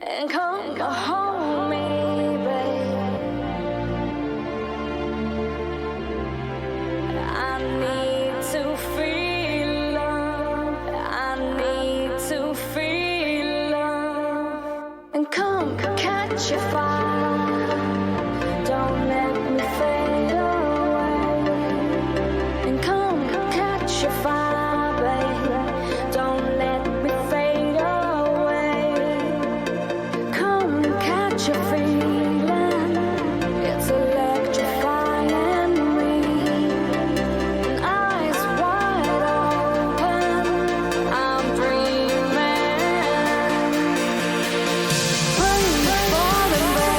and come hold me, babe. I need to feel love. I need to feel love. And come catch your fire. Don't let me fade away. And come catch your fire, babe. Don't let me fade away. Come catch your feeling. It's electrifying me. And eyes wide open, I'm dreaming. Rain falling, baby.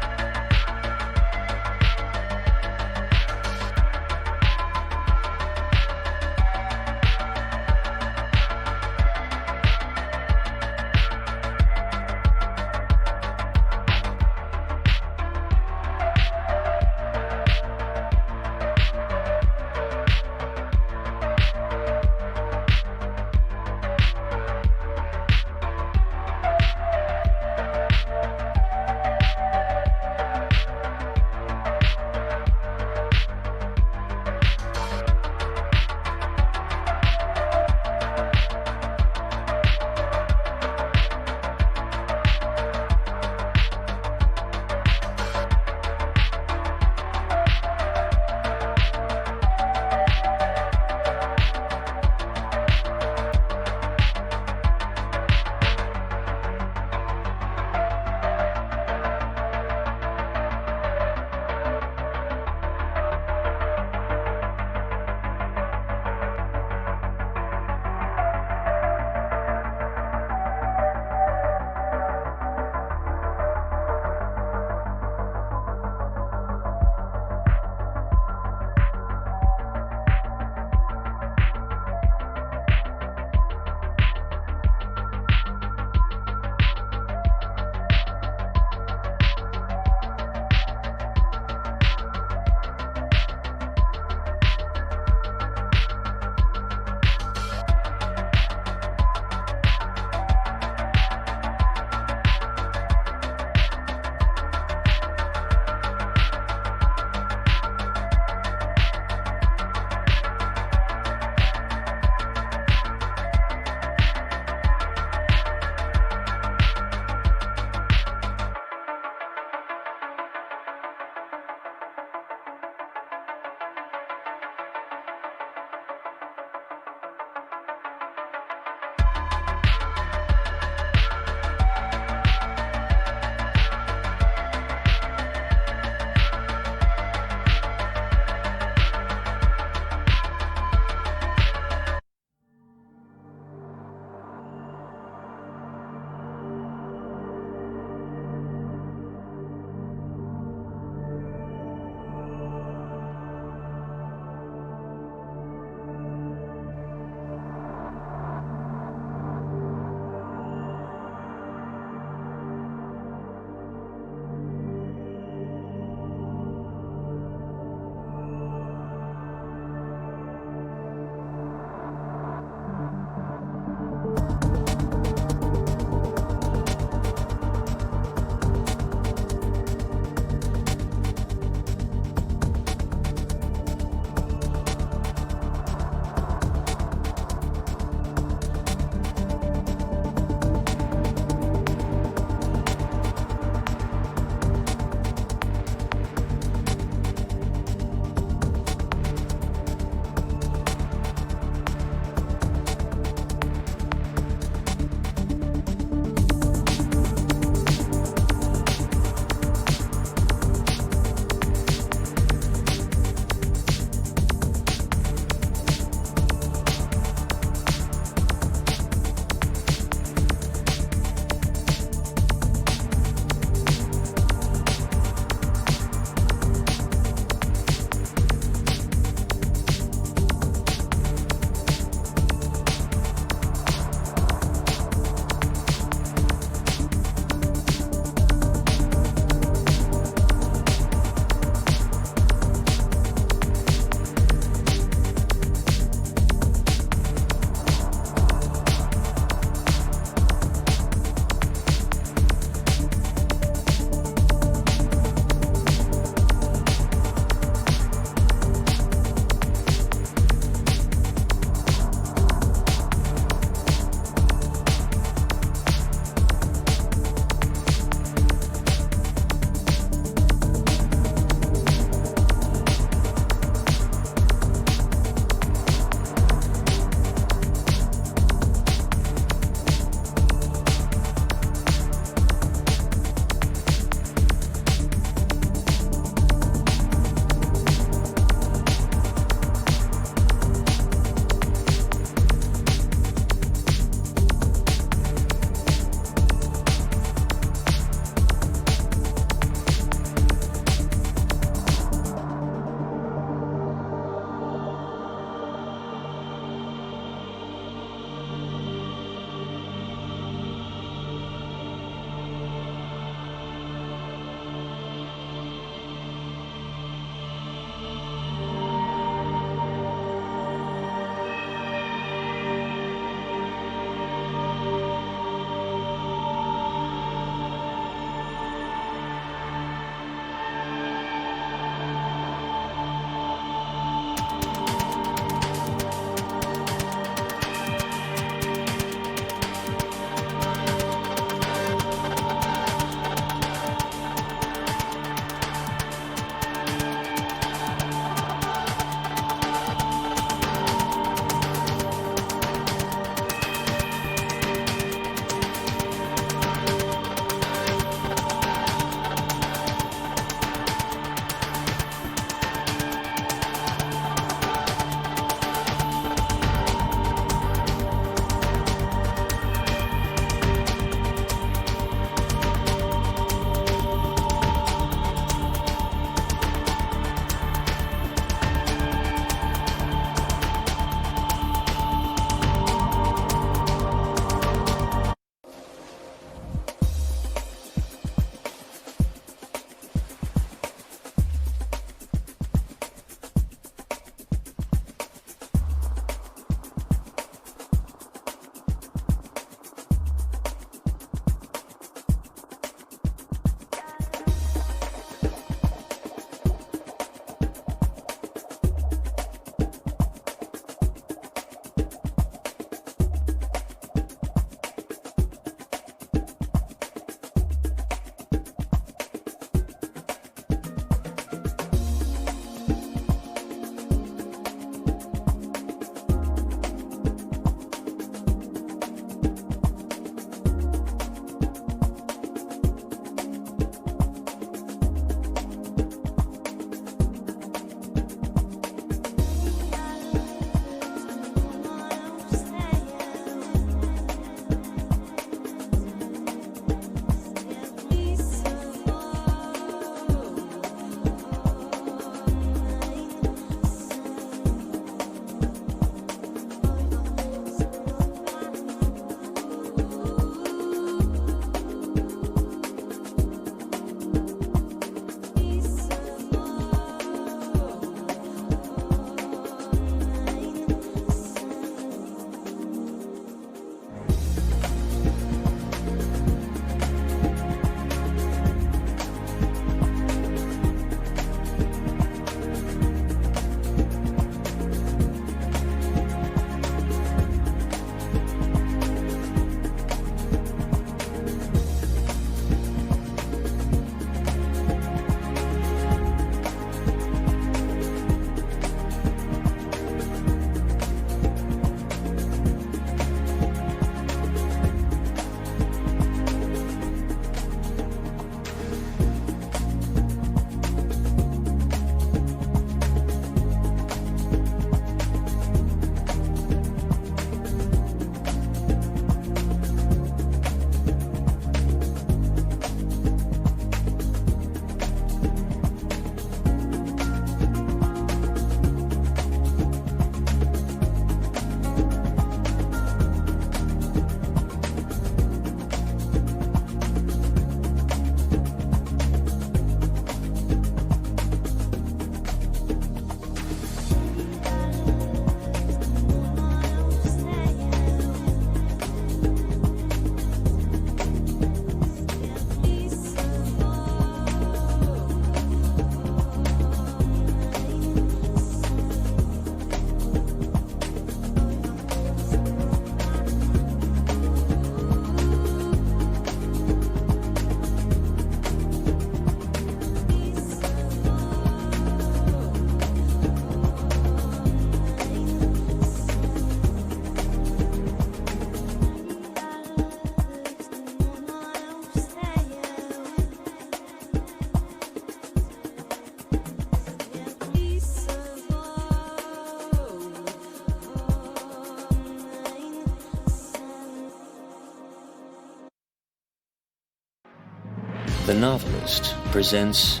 the novelist presents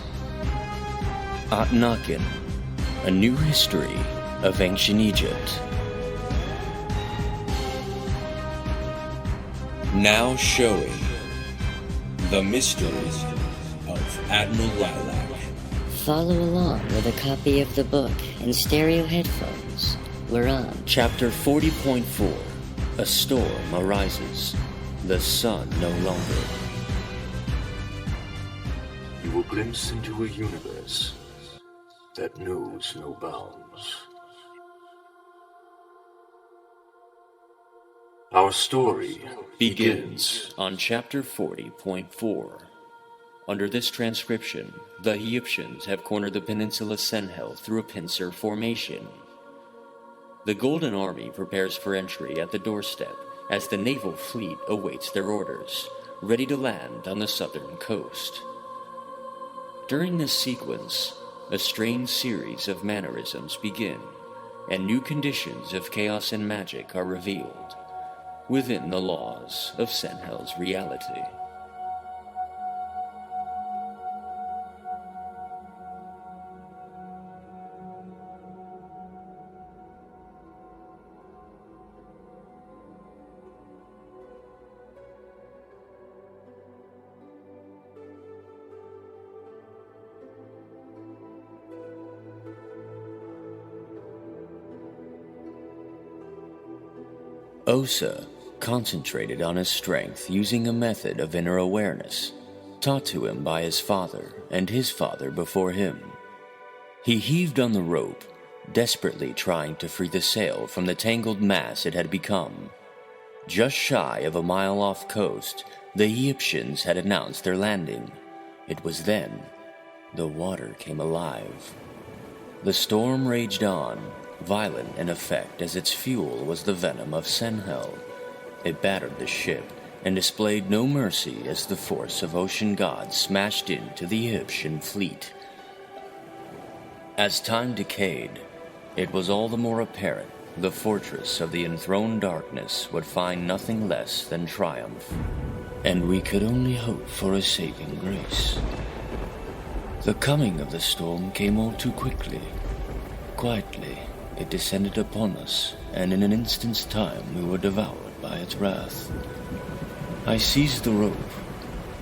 ATINATKEN, a new history of ancient Egypt. Now showing the mysteries of Admiral Lylak. Follow along with a copy of the book and stereo headphones. We're on Chapter 40.4. A storm arises. The sun no longer. You will glimpse into a universe that knows no bounds. Our story Begins on Chapter 40.4. Under this transcription, the Egyptians have cornered the peninsula Senhel through a pincer formation. The Golden Army prepares for entry at the doorstep as the naval fleet awaits their orders, ready to land on the southern coast. During this sequence, a strange series of mannerisms begin, and new conditions of chaos and magic are revealed within the laws of Senhel's reality. Osa concentrated on his strength using a method of inner awareness, taught to him by his father and his father before him. He heaved on the rope, desperately trying to free the sail from the tangled mass it had become. Just shy of a mile off coast, the Egyptians had announced their landing. It was then the water came alive. The storm raged on, violent in effect as its fuel was the venom of Senhel. It battered the ship and displayed no mercy as the force of ocean gods smashed into the Egyptian fleet. As time decayed, it was all the more apparent the fortress of the enthroned darkness would find nothing less than triumph, and we could only hope for a saving grace. The coming of the storm came all too quickly. Quietly, it descended upon us, and in an instant's time we were devoured by its wrath. I seized the rope,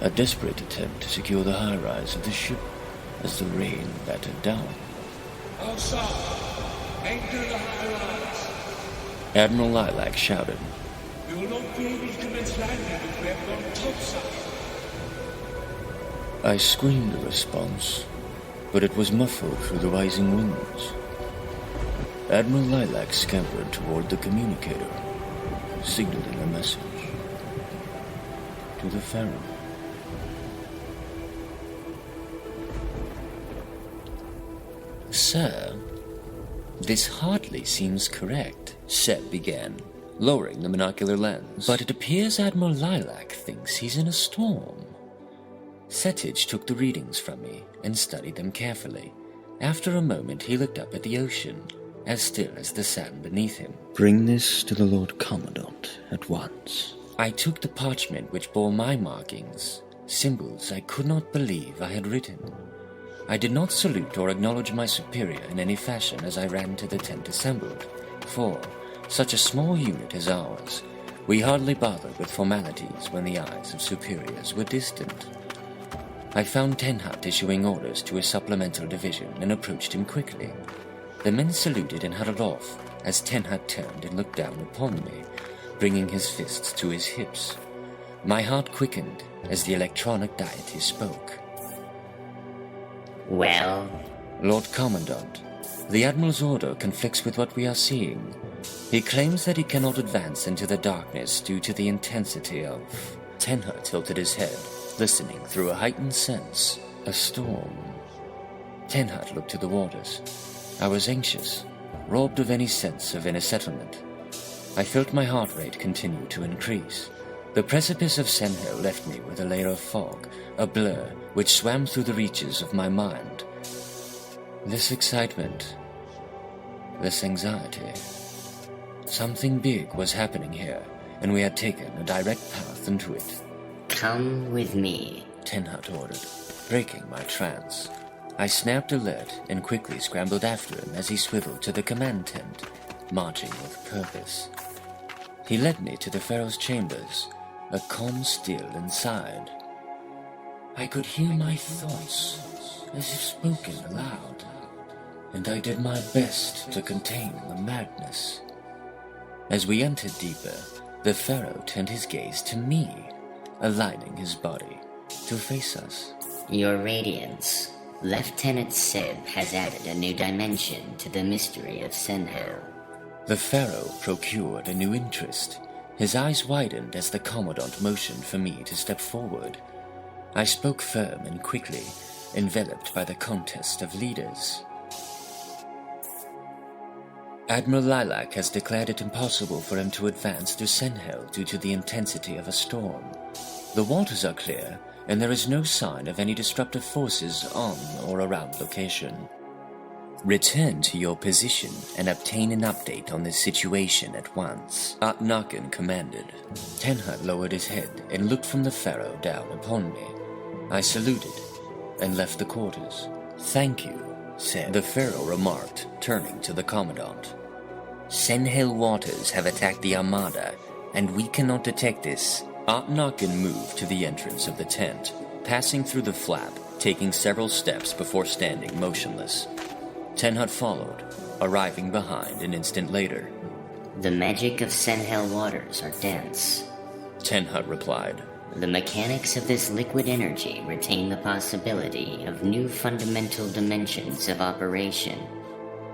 a desperate attempt to secure the high rise of the ship as the rain battered down. Osa, anchor the high rise. Admiral Lylak shouted. We will not be able to commence landing if we have gone topside. I screamed a response, but it was muffled through the rising winds. Admiral Lylak scampered toward the communicator, signaling a message to the Pharaoh. Sir, this hardly seems correct, Seb began, lowering the monocular lens. But it appears Admiral Lylak thinks he's in a storm. Settage took the readings from me and studied them carefully. After a moment, he looked up at the ocean, as still as the sand beneath him. Bring this to the Lord Commandant at once. I took the parchment which bore my markings, symbols I could not believe I had written. I did not salute or acknowledge my superior in any fashion as I ran to the tent assembled, for, such a small unit as ours, we hardly bothered with formalities when the eyes of superiors were distant. I found Tenhat issuing orders to his supplemental division and approached him quickly. The men saluted and huddled off as Tenhat turned and looked down upon me, bringing his fists to his hips. My heart quickened as the electronic deity spoke. Well, Lord Commandant, the Admiral's order conflicts with what we are seeing. He claims that he cannot advance into the darkness due to the intensity of... Tenhat tilted his head, listening through a heightened sense. A storm. Tenhat looked to the waters. I was anxious, robbed of any sense of inner settlement. I felt my heart rate continue to increase. The precipice of Senhel left me with a layer of fog, a blur which swam through the reaches of my mind. This excitement, this anxiety. Something big was happening here, and we had taken a direct path into it. come with me. Tenhut ordered, breaking my trance. I snapped alert and quickly scrambled after him as he swiveled to the command tent, marching with purpose. He led me to the Pharaoh's chambers, a calm still inside. I could hear my thoughts as if spoken aloud, and I did my best to contain the madness. As we entered deeper, the Pharaoh turned his gaze to me, aligning his body to face us. Your Radiance, Lieutenant Seb has added a new dimension to the mystery of Senhel. The Pharaoh procured a new interest. His eyes widened as the Commandant motioned for me to step forward. I spoke firm and quickly, enveloped by the contest of leaders. Admiral Lylak has declared it impossible for him to advance to Senhel due to the intensity of a storm. The waters are clear, and there is no sign of any disruptive forces on or around location. Return to your position and obtain an update on this situation at once, ATINATKEN commanded. Tenhut lowered his head and looked from the Pharaoh down upon me. I saluted and left the quarters. Thank you, said the Pharaoh remarked, turning to the Commandant. Senhel waters have attacked the Armada, and we cannot detect this. ATINATKEN moved to the entrance of the tent, passing through the flap, taking several steps before standing motionless. Tenhut followed, arriving behind an instant later. The magic of Senhel waters are dense. Tenhut replied. The mechanics of this liquid energy retain the possibility of new fundamental dimensions of operation.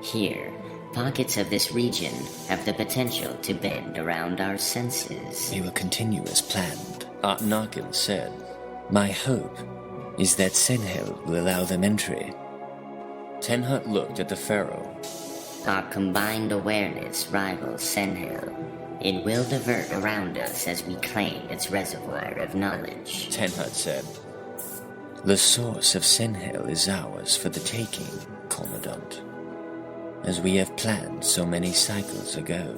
Here, pockets of this region have the potential to bend around our senses. We will continue as planned, ATINATKEN said. My hope is that Senhel will allow them entry. Tenhut looked at the Pharaoh. Our combined awareness rivals Senhel. It will divert around us as we claim its reservoir of knowledge, Tenhut said. The source of Senhel is ours for the taking, Commandant, as we have planned so many cycles ago.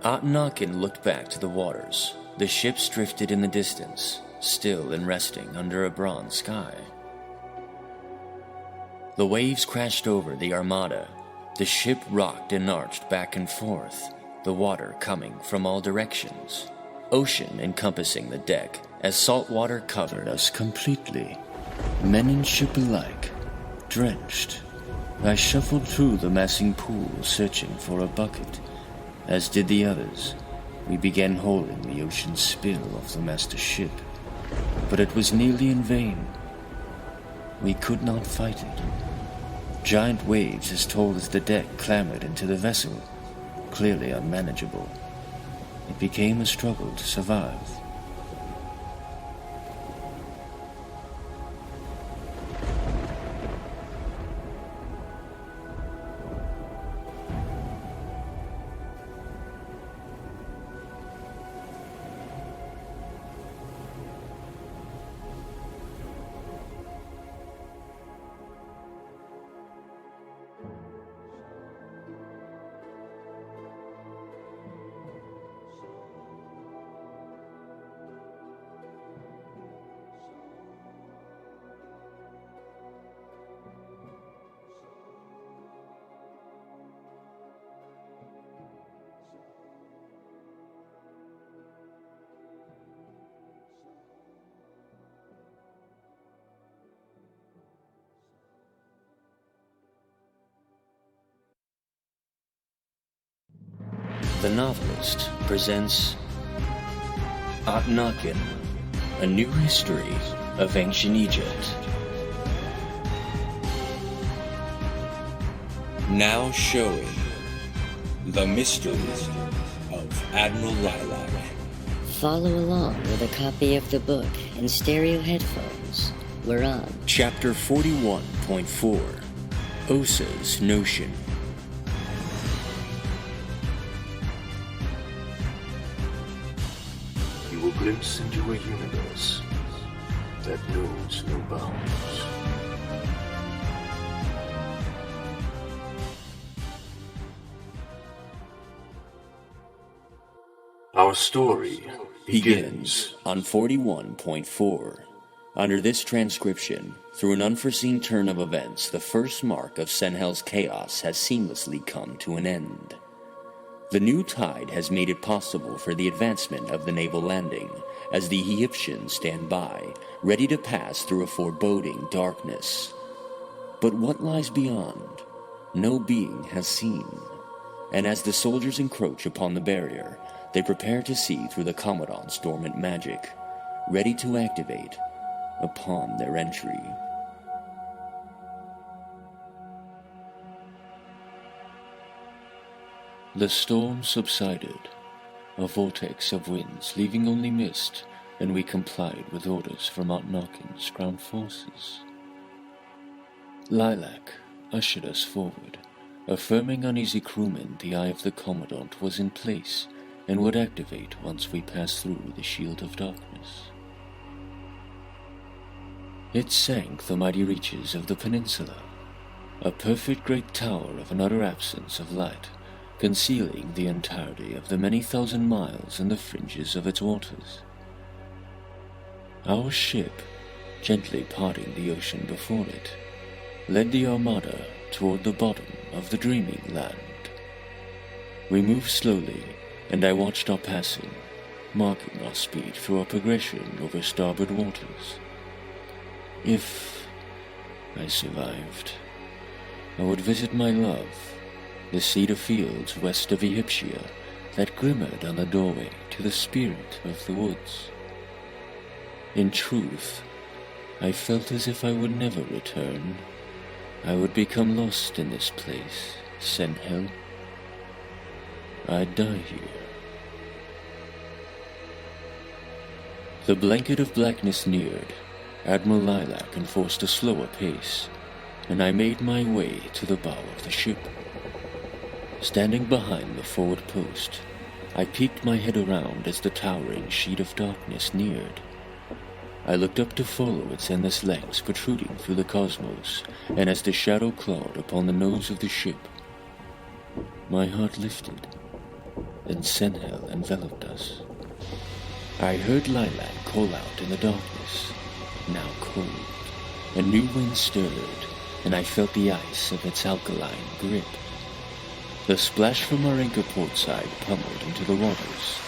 ATINATKEN looked back to the waters. The ships drifted in the distance, still and resting under a bronze sky. The waves crashed over the Armada. The ship rocked and arched back and forth, the water coming from all directions. Ocean encompassing the deck as salt water covered us completely. Men and ship alike, drenched. I shuffled through the massing pool searching for a bucket, as did the others. We began hauling the ocean spill off the master ship, but it was nearly in vain. We could not fight it. Giant waves as tall as the deck clambered into the vessel, clearly unmanageable. It became a struggle to survive. The novelist presents ATINATKEN, a new history of ancient Egypt. Now showing the mysteries of Admiral Lylak. Follow along with a copy of the book and stereo headphones. We're on Chapter 41.4, Osa's Notion. You will glimpse into a universe that knows no bounds. Our story begins On 41.4, Under this transcription, through an unforeseen turn of events, the first mark of Senhel's chaos has seamlessly come to an end. The new tide has made it possible for the advancement of the naval landing, as the Egyptians stand by, ready to pass through a foreboding darkness. But what lies beyond, no being has seen, and as the soldiers encroach upon the barrier, they prepare to see through the Commandant's dormant magic, ready to activate upon their entry. The storm subsided, a vortex of winds leaving only mist, and we complied with orders from ATINATKEN's ground forces. Lylak ushered us forward, affirming uneasy crewmen the eye of the Commandant was in place and would activate once we passed through the shield of darkness. It sank the mighty reaches of the peninsula, a perfect great tower of an utter absence of light, concealing the entirety of the many thousand miles in the fringes of its waters. Our ship, gently parting the ocean before it, led the armada toward the bottom of the dreaming land. We moved slowly, and I watched our passing, marking our speed through our progression over starboard waters. If I survived, I would visit my love, the cedar fields west of Egyptia that glimmered on the doorway to the spirit of the woods. In truth, I felt as if I would never return. I would become lost in this place, Senhel. I'd die here. The blanket of blackness neared. Admiral Lylak enforced a slower pace, and I made my way to the bow of the ship. Standing behind the forward post, I peeked my head around as the towering sheet of darkness neared. I looked up to follow its endless lengths protruding through the cosmos, and as the shadow clawed upon the nose of the ship, my heart lifted, and Senhel enveloped us. I heard Lylak call out in the darkness, now cold. A new wind stirred, and I felt the ice of its alkaline grip. The splash from our anchor port side pummeled into the waters.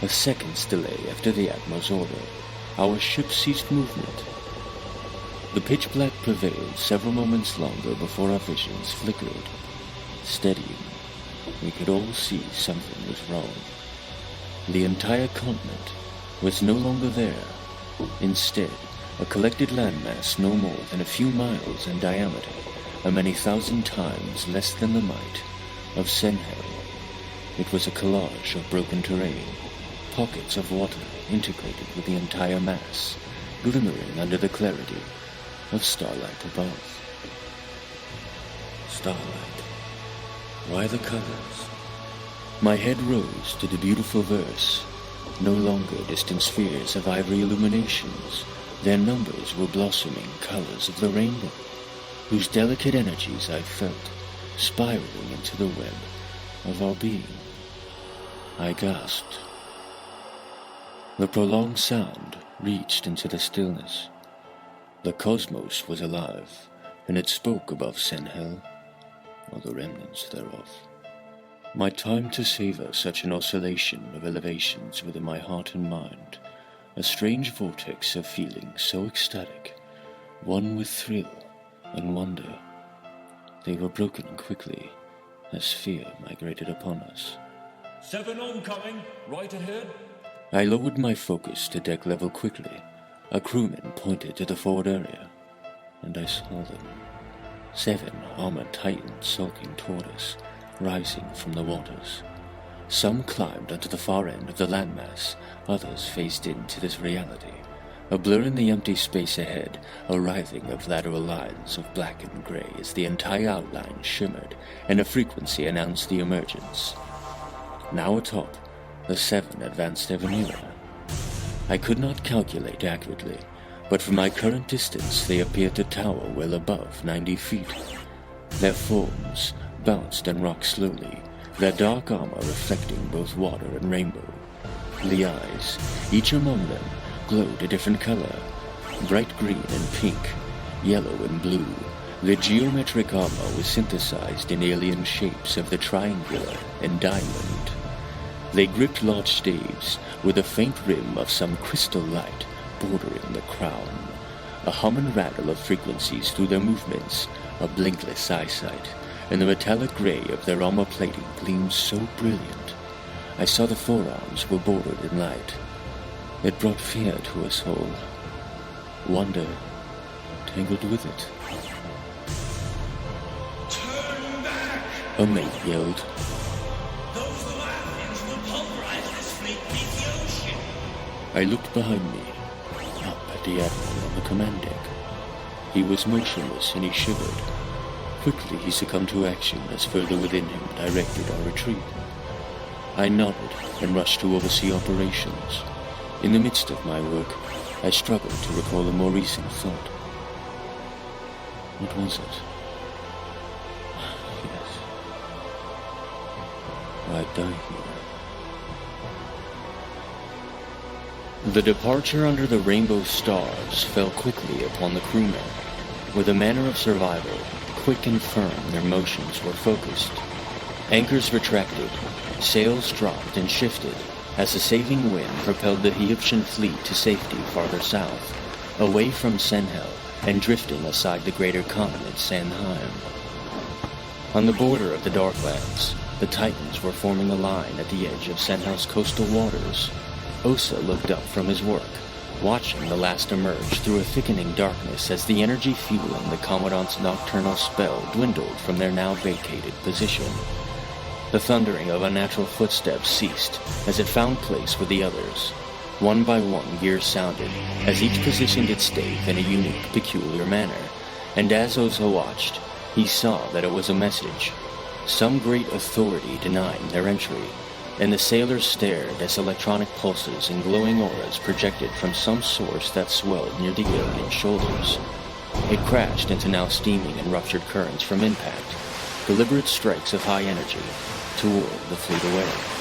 A second's delay after the Admiral's order, our ship ceased movement. The pitch black prevailed several moments longer before our visions flickered. Steadying, we could all see something was wrong. The entire continent was no longer there. Instead, a collected landmass no more than a few miles in diameter, and many thousand times less than the might of Senhel. It was a collage of broken terrain, pockets of water integrated with the entire mass, glimmering under the clarity of starlight above. Starlight. Why the colors? My head rose to the beautiful verse. No longer distant spheres of ivory illuminations, their numbers were blossoming colors of the rainbow, whose delicate energies I felt spiraling into the web of our being. I gasped. The prolonged sound reached into the stillness. The cosmos was alive, and it spoke above Senhel, or the remnants thereof. My time to savor such an oscillation of elevations within my heart and mind, a strange vortex of feeling so ecstatic, one with thrill and wonder. They were broken quickly as fear migrated upon us. 7 oncoming, right ahead. I lowered my focus to deck level quickly. A crewman pointed to the forward area, and I saw them. 7 armored titans sulking toward us, rising from the waters. Some climbed onto the far end of the landmass, others phased into this reality. A blur in the empty space ahead, a writhing of lateral lines of black and gray as the entire outline shimmered, and a frequency announced the emergence. Now atop, the 7 advanced ever nearer. I could not calculate accurately, but from my current distance they appeared to tower well above 90 feet. Their forms bounced and rocked slowly, their dark armor reflecting both water and rainbow. The eyes, each among them, glowed a different color, Bright green and pink, yellow and blue, the geometric armor was synthesized in alien shapes of the triangular and diamond. They gripped large staves with a faint rim of some crystal light bordering the crown. A hum and rattle of frequencies through their movements, a blinkless eyesight, and the metallic gray of their armor plating gleamed so brilliant. I saw the forearms were bordered in light. It brought fear to us all. Wonder tangled with it. Turn back! A mate yelled. Those Latvians will pulverize this fleet beneath the ocean. I looked behind me, up at the Admiral on the command deck. He was motionless and he shivered. Quickly he succumbed to action as further within him directed our retreat. I nodded and rushed to oversee operations. In the midst of my work, I struggled to recall a more recent thought. What was it? Yes. I'd die here. The departure under the rainbow stars fell quickly upon the crewmen. With a manner of survival, quick and firm their motions were focused. Anchors retracted, sails dropped and shifted as the saving wind propelled the Egyptian fleet to safety farther south, away from Senhel and drifting aside the greater continent Sanheim. On the border of the Darklands, the Titans were forming a line at the edge of Senhel's coastal waters. Osa looked up from his work, watching the last emerge through a thickening darkness as the energy fueling the Commandant's nocturnal spell dwindled from their now vacated position. The thundering of unnatural footsteps ceased as it found place with the others. One by one gears sounded as each positioned its stave in a unique, peculiar manner, and as Osa watched, he saw that it was a message. Some great authority denying their entry, and the sailors stared as electronic pulses and glowing auras projected from some source that swelled near the alien shoulders. It crashed into now steaming and ruptured currents from impact, deliberate strikes of high energy toward the fleet away.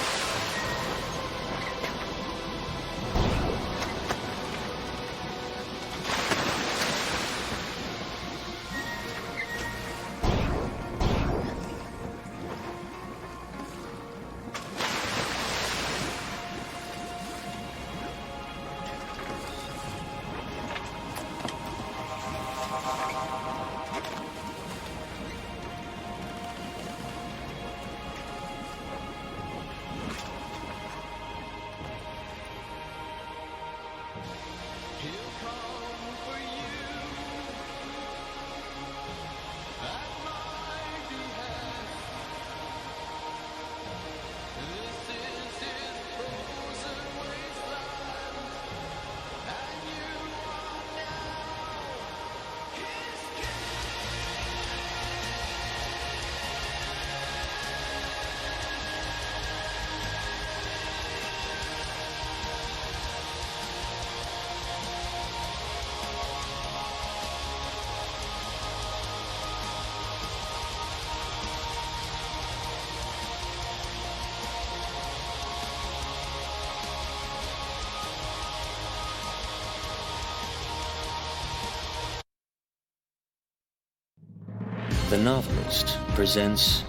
The novelist presents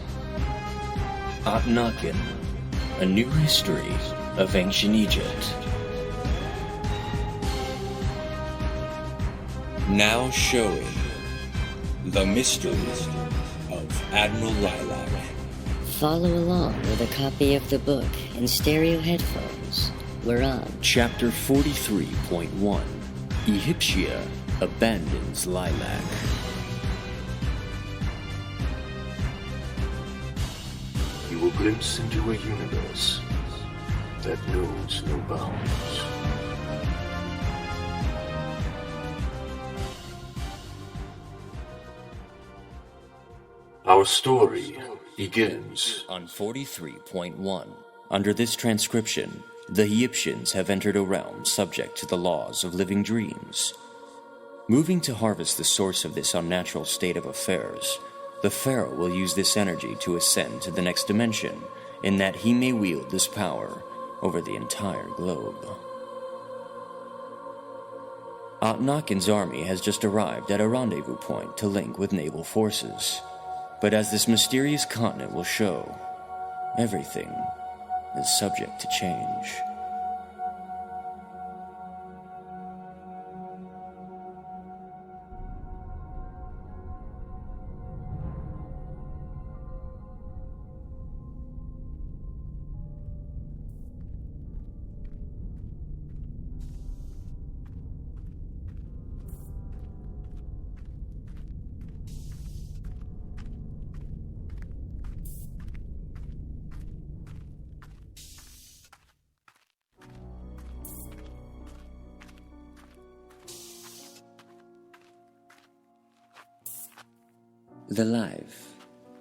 ATINATKEN, a new history of ancient Egypt. Now showing the mysteries of Admiral Lylak. Follow along with a copy of the book and stereo headphones. We're on Chapter 43.1, Egyptia abandons Lylak. You will glimpse into a universe that knows no bounds. Our story begins On 43.1, under this transcription, the Egyptians have entered a realm subject to the laws of living dreams. Moving to harvest the source of this unnatural state of affairs, the Pharaoh will use this energy to ascend to the next dimension, in that he may wield this power over the entire globe. ATINATKEN's army has just arrived at a rendezvous point to link with naval forces. But as this mysterious continent will show, everything is subject to change. The life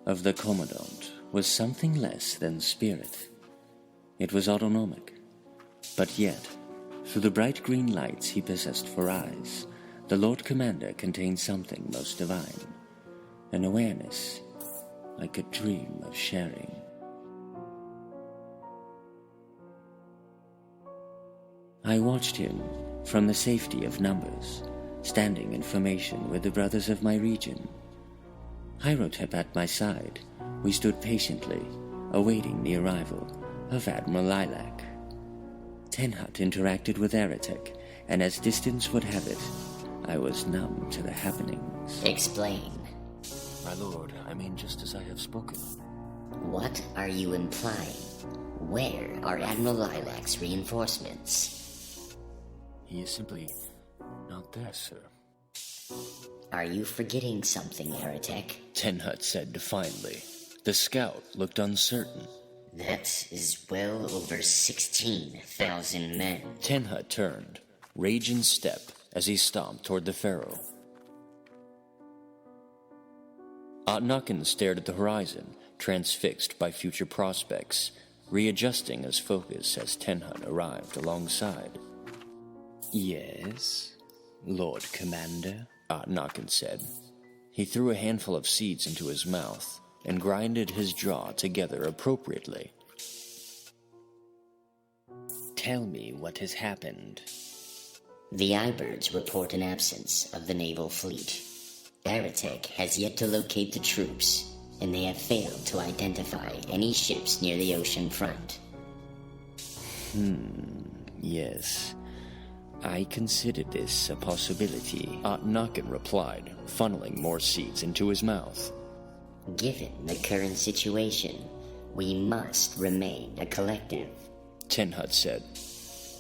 of the Commandant was something less than spirit. It was autonomic, but yet, through the bright green lights he possessed for eyes, the Lord Commander contained something most divine, an awareness I could dream of sharing. I watched him from the safety of numbers, standing in formation with the brothers of my region. Hyrotep at my side, we stood patiently, awaiting the arrival of Admiral Lylak. Tenhut interacted with Aratek, and as distance would have it, I was numb to the happenings. Explain. My lord, I mean just as I have spoken. What are you implying? Where are Admiral Lylak's reinforcements? He is simply not there, sir. Are you forgetting something, Aratek? Tenhut said defiantly. The scout looked uncertain. That is well over 16,000 men. Tenhut turned, rage in step, as he stomped toward the Pharaoh. ATINATKEN stared at the horizon, transfixed by future prospects, readjusting his focus as Tenhut arrived alongside. Yes, Lord Commander, ATINATKEN said. He threw a handful of seeds into his mouth and grinded his jaw together appropriately. Tell me what has happened. The Ibirds report an absence of the naval fleet. Aratek has yet to locate the troops, and they have failed to identify any ships near the ocean front. Yes. I considered this a possibility, ATINATKEN replied, funneling more seeds into his mouth. Given the current situation, we must remain a collective. Tenhut said.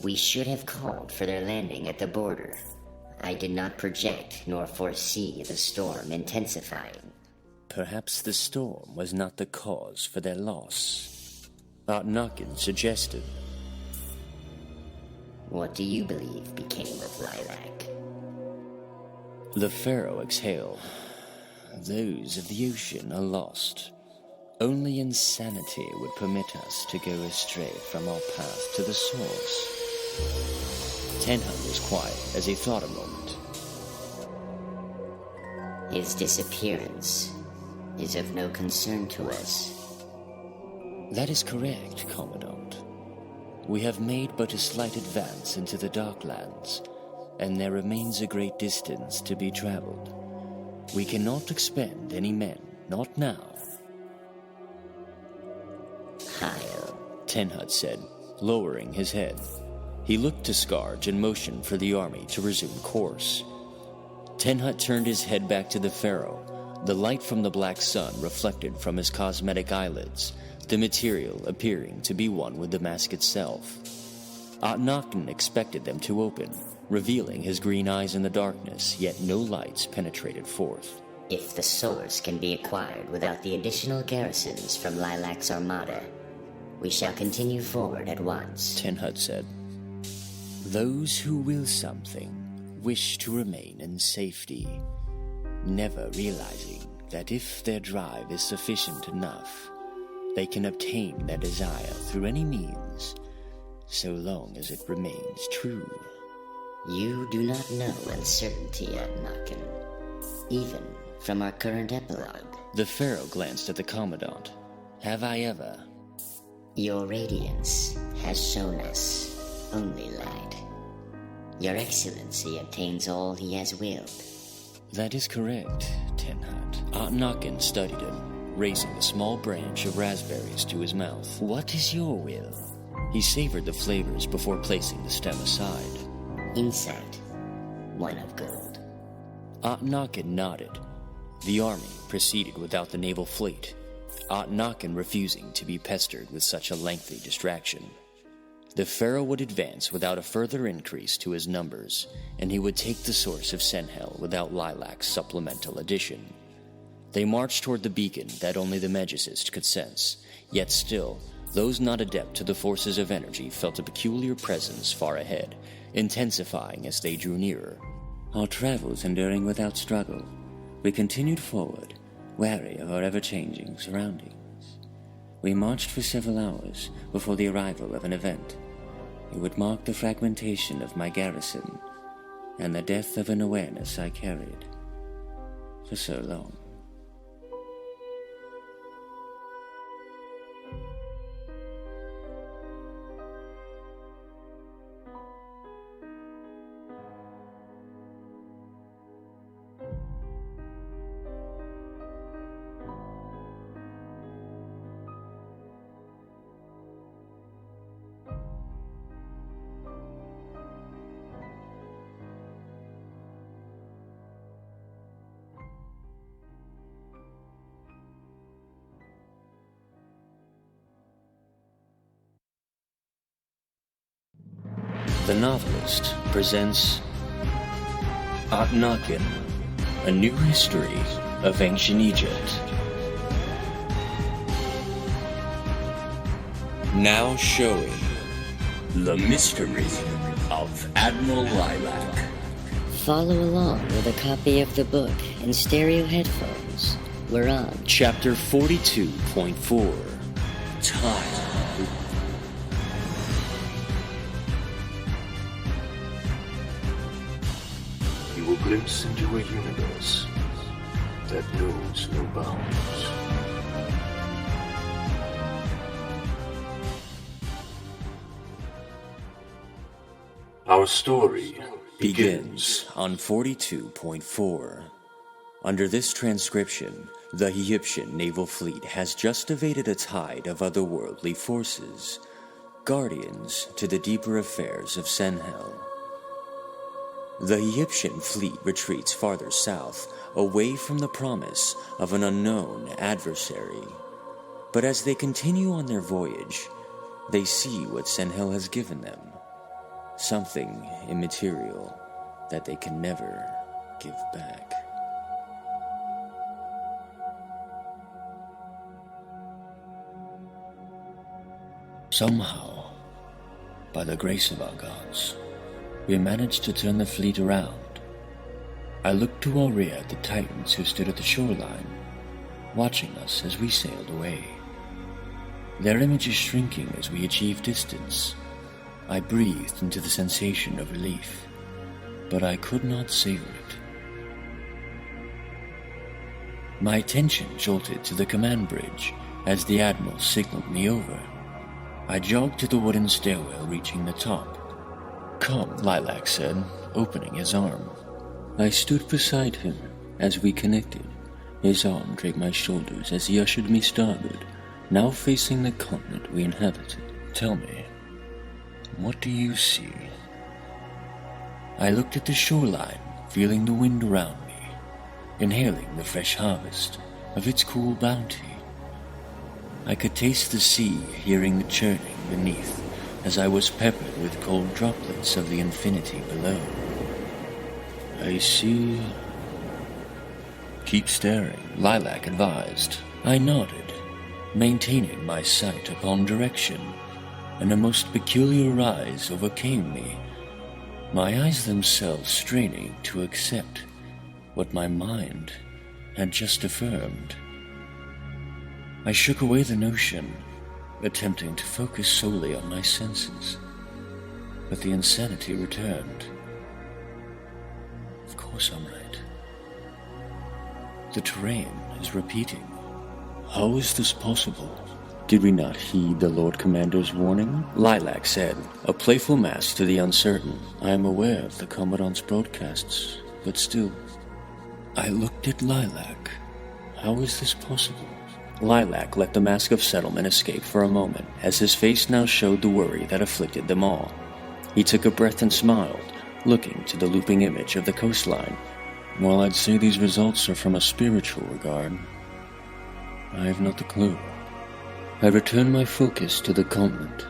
We should have called for their landing at the border. I did not project nor foresee the storm intensifying. Perhaps the storm was not the cause for their loss, ATINATKEN suggested. What do you believe became of Lylak? The Pharaoh exhaled. Those of the ocean are lost. Only insanity would permit us to go astray from our path to the source. Tenhut was quiet as he thought a moment. His disappearance is of no concern to us. That is correct, Commandant. We have made but a slight advance into the Darklands, and there remains a great distance to be traveled. We cannot expend any men, not now. Heil. Tenhut said, lowering his head. He looked to Scarge and motioned for the army to resume course. Tenhut turned his head back to the Pharaoh, the light from the black sun reflected from his cosmetic eyelids, the material appearing to be one with the mask itself. ATINATKEN expected them to open, revealing his green eyes in the darkness, yet no lights penetrated forth. If the source can be acquired without the additional garrisons from Lylak's armada, we shall continue forward at once. Tenhut said. Those who will something wish to remain in safety, never realizing that if their drive is sufficient enough, they can obtain their desire through any means, so long as it remains true. You do not know uncertainty, ATINATKEN, even from our current epilogue. The Pharaoh glanced at the Commandant. Have I ever? Your radiance has shown us only light. Your Excellency obtains all he has willed. That is correct, Tin Hat. ATINATKEN studied him, raising a small branch of raspberries to his mouth. What is your will? He savored the flavors before placing the stem aside. Insight, 1 of gold. ATINATKEN nodded. The army proceeded without the naval fleet, ATINATKEN refusing to be pestered with such a lengthy distraction. The Pharaoh would advance without a further increase to his numbers, and he would take the source of Senhel without Lylak's supplemental addition. They marched toward the beacon that only the Magicist could sense, yet still, those not adept to the forces of energy felt a peculiar presence far ahead, intensifying as they drew nearer. Our travels enduring without struggle, we continued forward, wary of our ever-changing surroundings. We marched for several hours before the arrival of an event. It would mark the fragmentation of my garrison and the death of an awareness I carried for so long. The novelist presents ATINATKEN, A New History of Ancient Egypt. Now showing the mystery of Admiral Lylak. Follow along with a copy of the book and stereo headphones. We're on Chapter 42.4, Time. You will glimpse into a universe that knows no bounds. Our story Begins on 42.4. Under this transcription, the Egyptian naval fleet has just evaded a tide of otherworldly forces, guardians to the deeper affairs of Senhel. The Egyptian fleet retreats farther south, away from the promise of an unknown adversary. But as they continue on their voyage, they see what Senhel has given them. Something immaterial that they can never give back. Somehow, by the grace of our gods, we managed to turn the fleet around. I looked to our rear at the Titans who stood at the shoreline, watching us as we sailed away. Their images shrinking as we achieved distance. I breathed into the sensation of relief, but I could not savor it. My attention jolted to the command bridge as the Admiral signaled me over. I jogged to the wooden stairwell, reaching the top. "Come," Lylak said, opening his arm. I stood beside him as we connected. His arm draped my shoulders as he ushered me starboard, now facing the continent we inhabited. "Tell me, what do you see?" I looked at the shoreline, feeling the wind around me, inhaling the fresh harvest of its cool bounty. I could taste the sea, hearing the churning beneath, as I was peppered with cold droplets of the infinity below. "I see." "Keep staring," Lylak advised. I nodded, maintaining my sight upon direction, and a most peculiar rise overcame me, my eyes themselves straining to accept what my mind had just affirmed. I shook away the notion, attempting to focus solely on my senses, but the insanity returned. Of course I'm right. The terrain is repeating. How is this possible? Did we not heed the Lord Commander's warning? Lylak said, a playful mask to the uncertain. I am aware of the Commandant's broadcasts, but still. I looked at Lylak. How is this possible? Lylak let the mask of settlement escape for a moment, as his face now showed the worry that afflicted them all. He took a breath and smiled, looking to the looping image of the coastline. While I'd say these results are from a spiritual regard, I have not the clue. I returned my focus to the continent,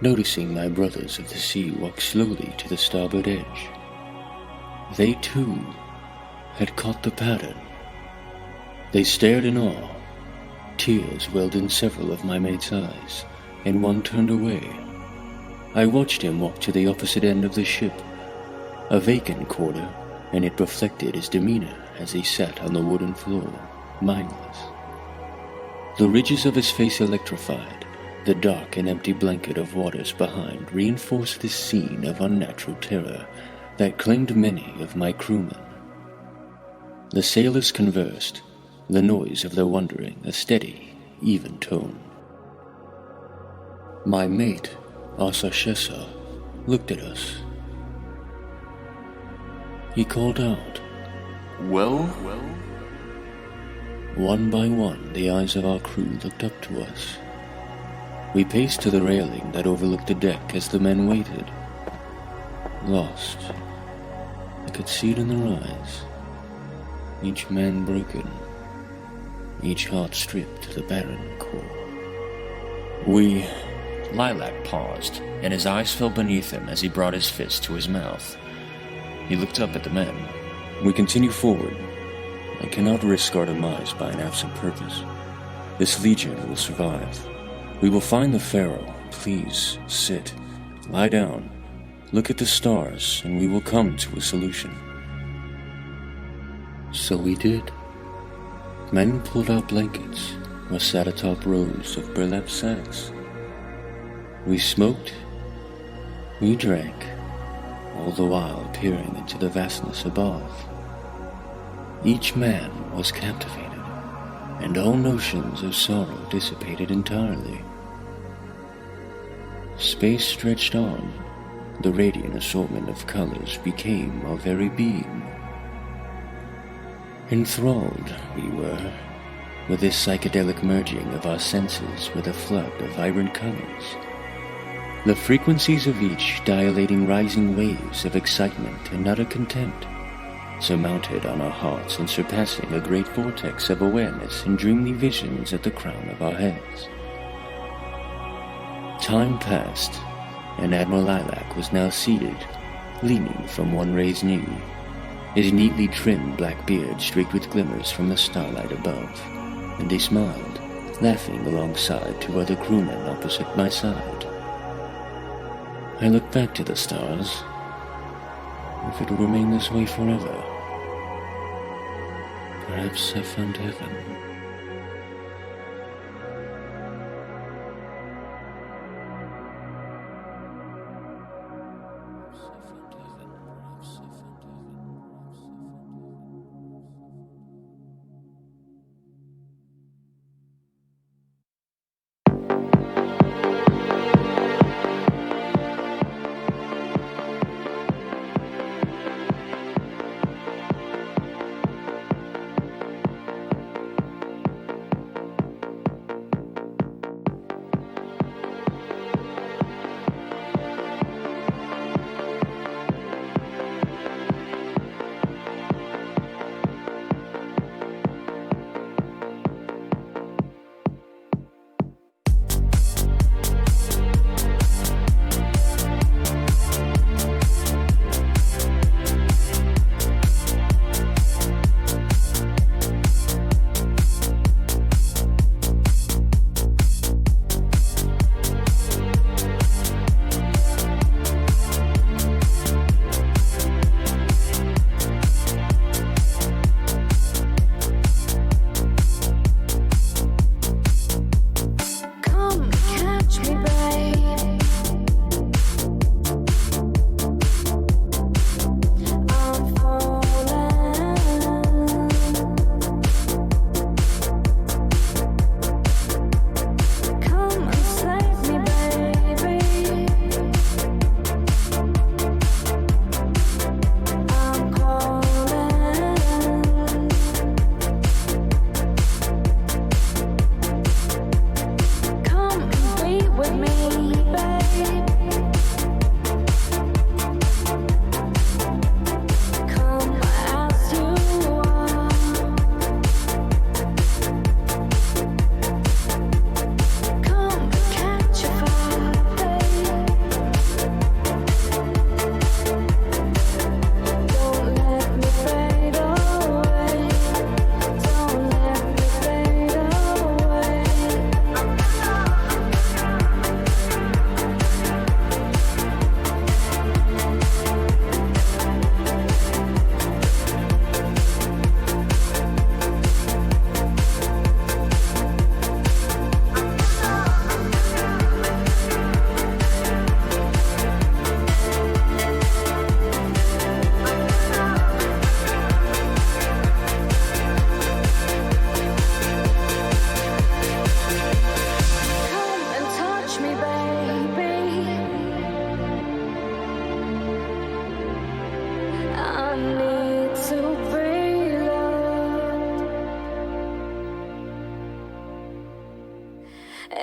noticing my brothers of the sea walk slowly to the starboard edge. They, too, had caught the pattern. They stared in awe. Tears welled in several of my mates' eyes, and one turned away. I watched him walk to the opposite end of the ship, a vacant quarter, and it reflected his demeanor as he sat on the wooden floor, mindless. The ridges of his face electrified. The dark and empty blanket of waters behind reinforced this scene of unnatural terror that claimed many of my crewmen. The sailors conversed, the noise of their wondering a steady, even tone. My mate, Asashesa, looked at us. He called out, Well? One by one, the eyes of our crew looked up to us. We paced to the railing that overlooked the deck as the men waited. Lost. I could see it in their eyes. Each man broken. Each heart stripped to the barren core. Lylak paused, and his eyes fell beneath him as he brought his fist to his mouth. He looked up at the men. We continue forward. I cannot risk our demise by an absent purpose. This legion will survive. We will find the Pharaoh. Please, sit. Lie down. Look at the stars, and we will come to a solution. So we did. Men pulled out blankets or sat atop rows of burlap sacks. We smoked. We drank, all the while peering into the vastness above. Each man was captivated, and all notions of sorrow dissipated entirely. Space stretched on. The radiant assortment of colors became our very being. Enthralled we were, with this psychedelic merging of our senses with a flood of vibrant colors. The frequencies of each dilating rising waves of excitement and utter contempt, surmounted on our hearts and surpassing a great vortex of awareness and dreamy visions at the crown of our heads. Time passed, and Admiral Lylak was now seated, leaning from one raised knee, his neatly trimmed black beard streaked with glimmers from the starlight above, and he smiled, laughing alongside two other crewmen opposite my side. I looked back to the stars. If it will remain this way forever, perhaps I found heaven.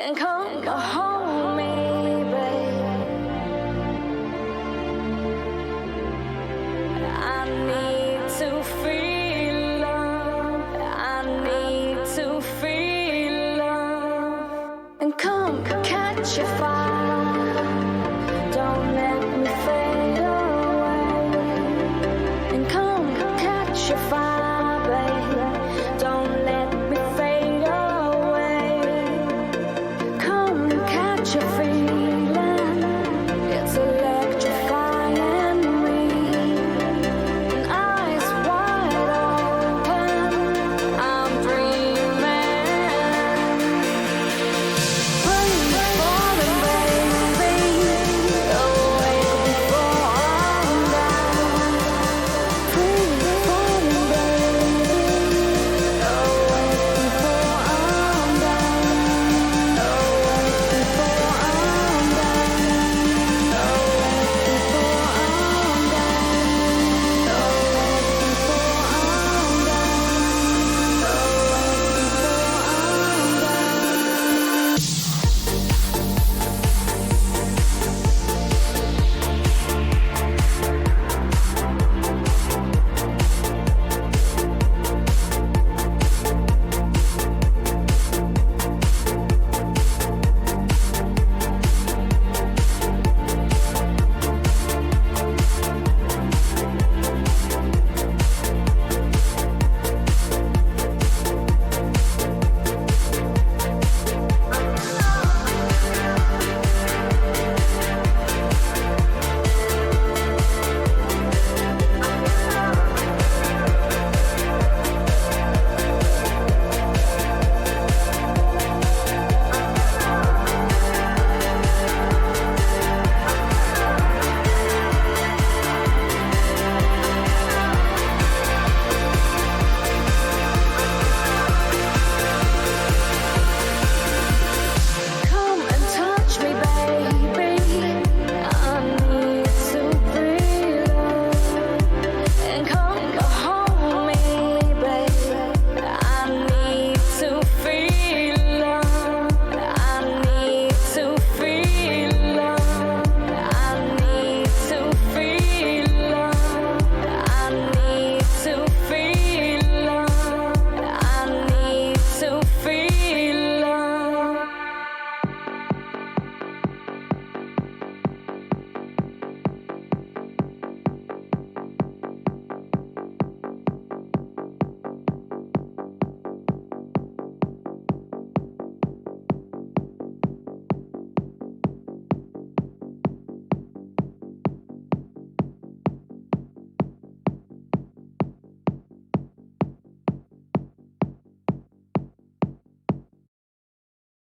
and come home, baby. I need to feel love. I need to feel love. And come catch a fire. Don't let me fade away. And come catch a fire, baby. Don't let me fade away. Come catch a fire.